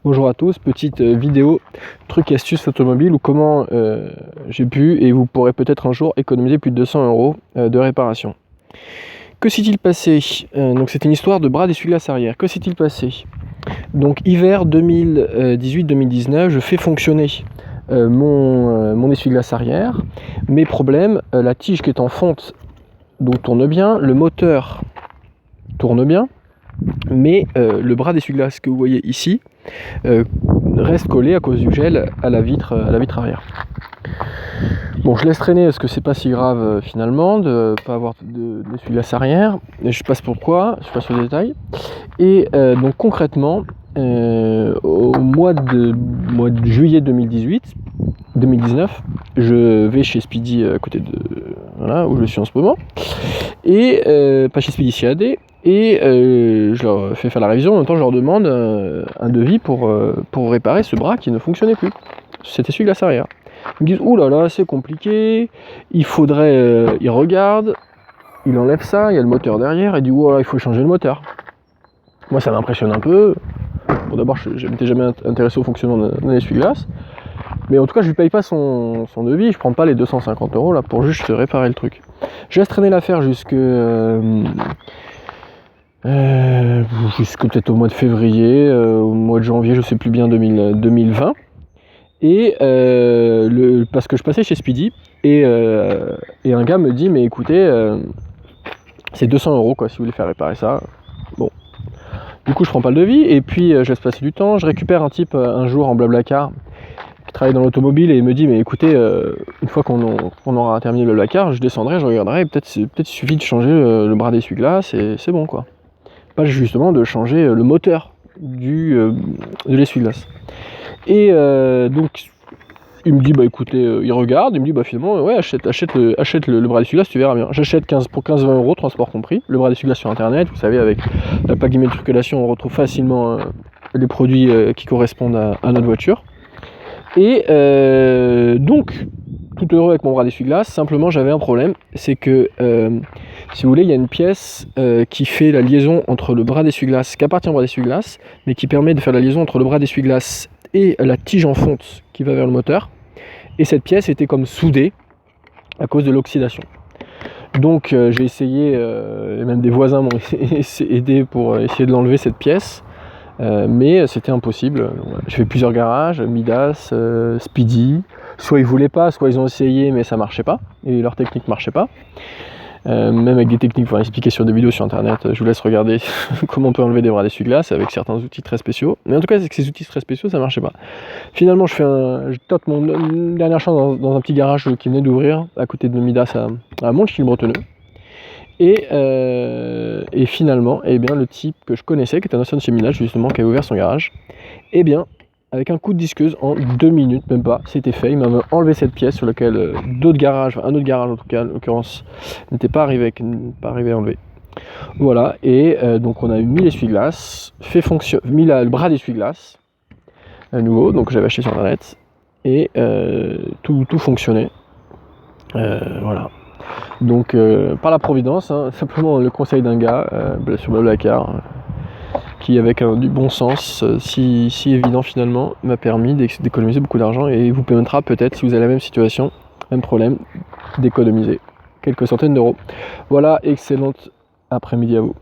Bonjour à tous, petite vidéo truc et astuce automobile ou comment j'ai pu et vous pourrez peut-être un jour économiser plus de 200 € de réparation. Que s'est-il passé? Donc c'est une histoire de bras d'essuie-glace arrière. Que s'est-il passé? Donc hiver 2018-2019, je fais fonctionner mon essuie-glace arrière. Mes problèmes, la tige qui est en fonte donc tourne bien, le moteur tourne bien, mais le bras d'essuie-glace que vous voyez ici reste collé à cause du gel à la vitre arrière. Bon, je laisse traîner parce que c'est pas si grave finalement de pas avoir d'essuie-glace arrière. Je passe au détail. Et donc concrètement, au mois de juillet 2019, je vais chez Speedy à côté de voilà, où je suis en ce moment, et pas chez Speedy, chez AD, et je leur fais faire la révision. En même temps, je leur demande un devis pour réparer ce bras qui ne fonctionnait plus, cet essuie-glace arrière. Ils me disent ouh là là, c'est compliqué, il faudrait, il regarde, il enlève ça, il y a le moteur derrière, et dit oh là, il faut changer le moteur. Moi ça m'impressionne un peu. Bon, d'abord je m'étais jamais intéressé au fonctionnement d'un essuie-glace, mais en tout cas je lui paye pas son devis, je prends pas les 250 € là pour juste réparer le truc. Je laisse traîner l'affaire jusque peut-être au mois de février, au mois de janvier, je sais plus bien, 2020. Et parce que je passais chez Speedy et un gars me dit mais écoutez, c'est 200 € quoi si vous voulez faire réparer ça. Bon, du coup je prends pas le devis et puis je laisse passer du temps. Je récupère un type un jour en Blablacar qui travaille dans l'automobile et il me dit mais écoutez, une fois qu'on aura terminé le Blablacar, je descendrai, je regarderai, peut-être il suffit de changer le bras d'essuie-glace et c'est bon quoi. Pas justement de changer le moteur de l'essuie-glace. Et donc il me dit bah écoutez, il regarde, il me dit bah finalement ouais achète le bras d'essuie-glace, tu verras bien. J'achète pour 15-20 €, transport compris, le bras d'essuie-glace sur internet, vous savez avec la plaque d'immatriculation on retrouve facilement les produits qui correspondent à notre voiture. Et donc tout heureux avec mon bras d'essuie-glace, simplement j'avais un problème, c'est que si vous voulez il y a une pièce qui fait la liaison entre le bras d'essuie-glace, qui appartient au bras d'essuie-glace, mais qui permet de faire la liaison entre le bras d'essuie-glace et la tige en fonte qui va vers le moteur, et cette pièce était comme soudée à cause de l'oxydation. Donc j'ai essayé, et même des voisins m'ont aidé pour essayer de l'enlever cette pièce, mais c'était impossible. J'ai fait plusieurs garages, Midas, Speedy, soit ils voulaient pas, soit ils ont essayé mais ça marchait pas, et leur technique marchait pas. Même avec des techniques, pour expliquer sur des vidéos sur internet, je vous laisse regarder comment on peut enlever des bras d'essuie-glace avec certains outils très spéciaux. Mais en tout cas, avec ces outils très spéciaux, ça marchait pas. Finalement, je tente mon dernière chance dans un petit garage qui venait d'ouvrir à côté de Midas à Montchil-Bretonneux. Et finalement, eh bien, le type que je connaissais, qui était un ancien de chez Midas, justement, qui avait ouvert son garage, eh bien, avec un coup de disqueuse, en 2 minutes, même pas, c'était fait. Il m'avait enlevé cette pièce sur laquelle un autre garage en tout cas, en l'occurrence, n'était pas arrivé à enlever. Voilà, et donc on a mis l'essuie-glace, mis le bras d'essuie-glace à nouveau, donc j'avais acheté sur internet, et tout fonctionnait. Voilà. Donc par la providence, hein, simplement le conseil d'un gars sur Blablacar, qui avec du bon sens, si évident finalement, m'a permis d'économiser beaucoup d'argent et vous permettra peut-être, si vous avez la même situation, même problème, d'économiser quelques centaines d'euros. Voilà, excellente après-midi à vous.